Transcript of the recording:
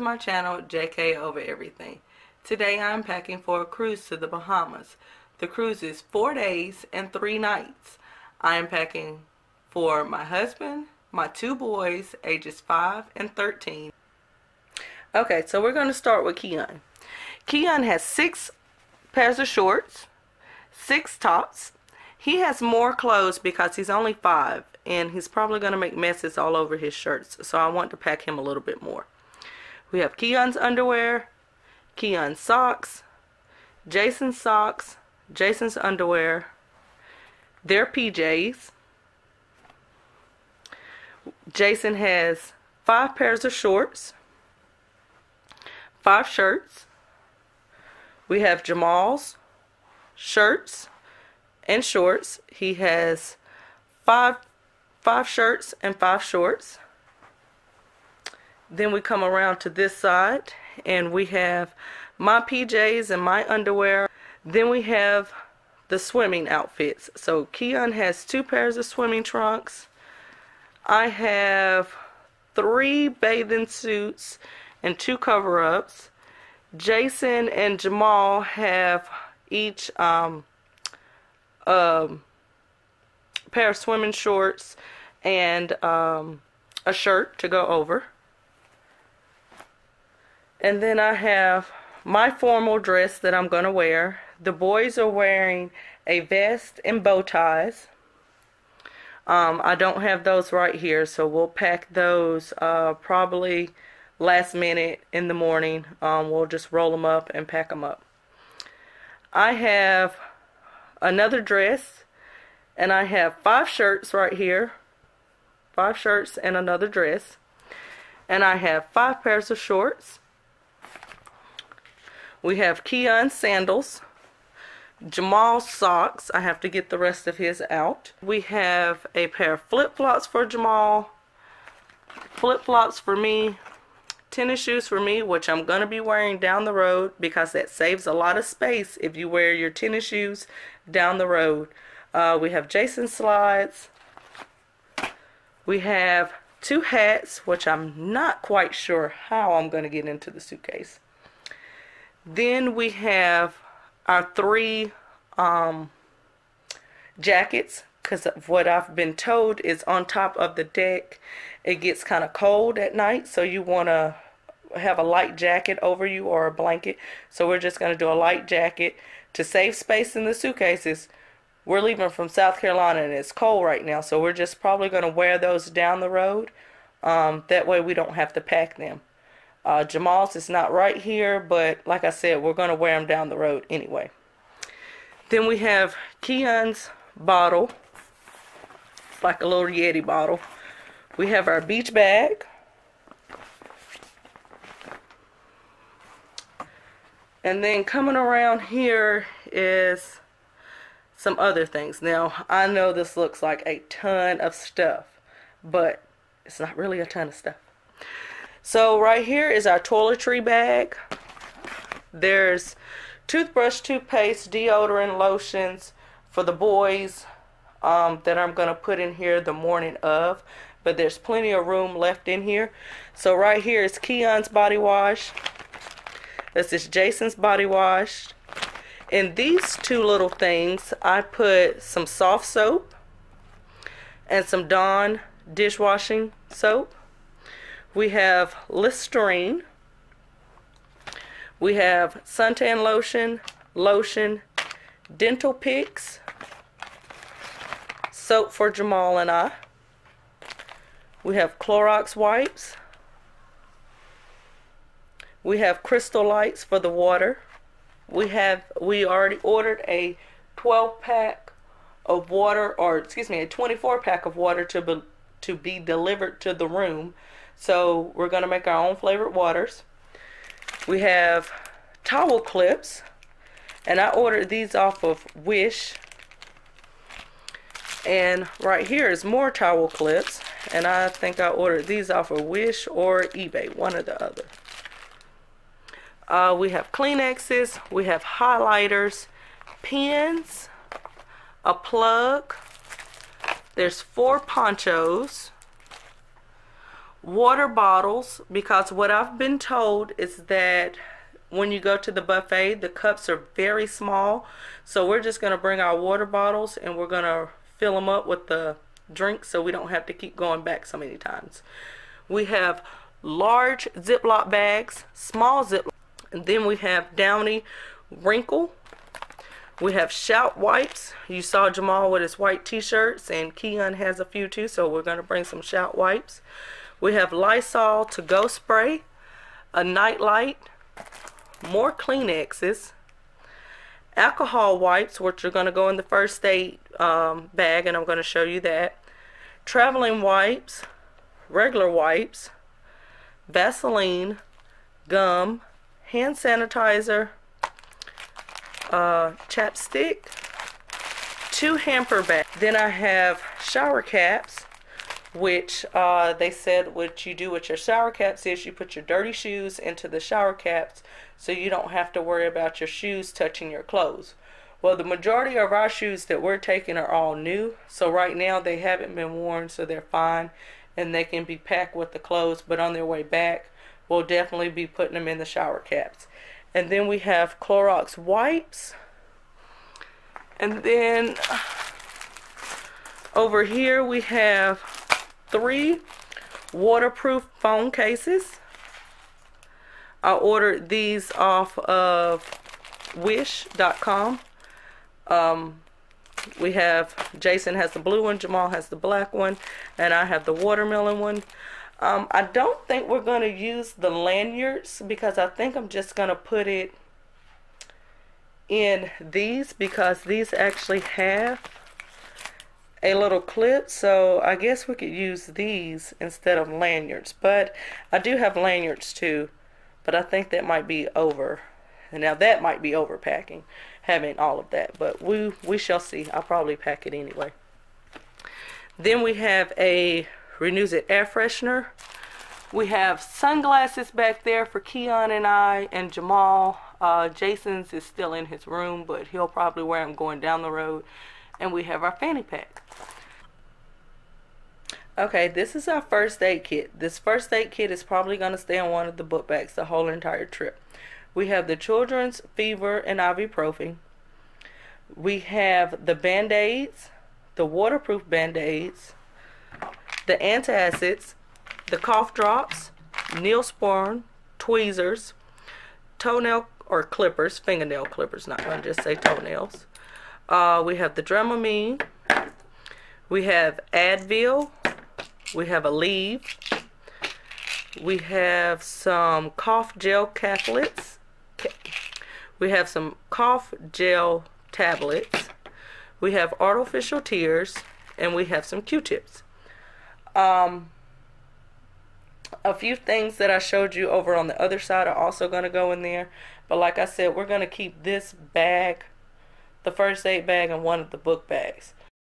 my channel, JK Over Everything. Today I'm packing for a cruise to the Bahamas. The cruise is 4 days and 3 nights. I am packing for my husband, my 2 boys, ages 5 and 13. Okay, so we're going to start with Keon. Keon has 6 pairs of shorts, 6 tops. He has more clothes because he's only 5 and he's probably going to make messes all over his shirts, so I want to pack him a little bit more. We have Keon's underwear, Keon's socks, Jason's socks, Jason's underwear, their PJs. Jason has 5 pairs of shorts, 5 shirts. We have Jamal's shirts and shorts. He has 5 shirts and 5 shorts. Then we come around to this side and we have my PJs and my underwear. Then we have the swimming outfits. So Keon has 2 pairs of swimming trunks. I have 3 bathing suits and 2 cover-ups. Jason and Jamal have each pair of swimming shorts and a shirt to go over. And then I have my formal dress that I'm going to wear. The boys are wearing a vest and bow ties. I don't have those right here, so we'll pack those probably last minute in the morning. We'll just roll them up and pack them up. I have another dress, and I have 5 shirts right here. 5 shirts and another dress. And I have 5 pairs of shorts. We have Keon's sandals, Jamal's socks. I have to get the rest of his out. We have a pair of flip-flops for Jamal, flip-flops for me, tennis shoes for me, which I'm going to be wearing down the road because that saves a lot of space if you wear your tennis shoes down the road. We have Jason's slides. We have 2 hats, which I'm not quite sure how I'm going to get into the suitcase. Then we have our 3 jackets, because of what I've been told is on top of the deck it gets kind of cold at night, so you want to have a light jacket over you or a blanket. So we're just going to do a light jacket to save space in the suitcases. We're leaving from South Carolina and it's cold right now, so we're just probably going to wear those down the road. That way we don't have to pack them. Jamal's is not right here, but like I said, we're going to wear them down the road anyway. Then we have Keon's bottle. It's like a little Yeti bottle. We have our beach bag. And then coming around here is some other things. Now, I know this looks like a ton of stuff, but it's not really a ton of stuff. So right here is our toiletry bag. There's toothbrush, toothpaste, deodorant, lotions for the boys that I'm going to put in here the morning of. But there's plenty of room left in here. So right here is Keon's body wash. This is Jason's body wash. In these 2 little things, I put some soft soap and some Dawn dishwashing soap. We have Listerine. We have suntan lotion, dental picks, soap for Jamal and I. We have Clorox wipes. We have Crystal Lights for the water. We already ordered a 12-pack of water, or excuse me, a 24-pack of water to be delivered to the room. So we're going to make our own flavored waters. We have towel clips, and I ordered these off of Wish. And right here is more towel clips, and I think I ordered these off of Wish or eBay, one or the other. We have Kleenexes, we have highlighters, pens, a plug. There's 4 ponchos, water bottles, because what I've been told is that when you go to the buffet, the cups are very small. So we're just going to bring our water bottles and we're going to fill them up with the drink so we don't have to keep going back so many times. We have large Ziploc bags, small Ziploc, and then we have Downy Wrinkle. We have Shout wipes. You saw Jamal with his white t-shirts, and Keon has a few too, so we're going to bring some Shout wipes. We have Lysol to-go spray, a nightlight, more Kleenexes, alcohol wipes, which are going to go in the first aid bag, and I'm going to show you that, traveling wipes, regular wipes, Vaseline, gum, hand sanitizer, chapstick, 2 hamper bags. Then I have shower caps, which they said what you do with your shower caps is you put your dirty shoes into the shower caps so you don't have to worry about your shoes touching your clothes. Well, the majority of our shoes that we're taking are all new, so right now they haven't been worn, so they're fine and they can be packed with the clothes, but on their way back we'll definitely be putting them in the shower caps. And then we have Clorox wipes, and then over here we have 3 waterproof phone cases. I ordered these off of wish.com. We have, Jason has the blue one, Jamal has the black one, and I have the watermelon one. I don't think we're going to use the lanyards because I think I'm just going to put it in these because these actually have a little clip, so I guess we could use these instead of lanyards. But I do have lanyards too, but I think that might be over. And now that might be overpacking, having all of that, but we shall see. I'll probably pack it anyway. Then we have a Renews It air freshener. We have sunglasses back there for Keon and I and Jamal. Jason's is still in his room, but he'll probably wear them going down the road. And we have our fanny pack. Okay, this is our first aid kit. This first aid kit is probably going to stay in one of the book bags the whole entire trip. We have the children's fever and ibuprofen. We have the band-aids, the waterproof band-aids, the antacids, the cough drops, Neosporin, tweezers, toenail or clippers, fingernail clippers, not going to just say toenails. We have the Dramamine. We have Advil. We have Aleve. We have some cough gel caplets. We have some cough gel tablets. We have artificial tears, and we have some Q-tips. A few things that I showed you over on the other side are also going to go in there, but like I said, we're going to keep this bag, the first aid bag, in one of the book bags.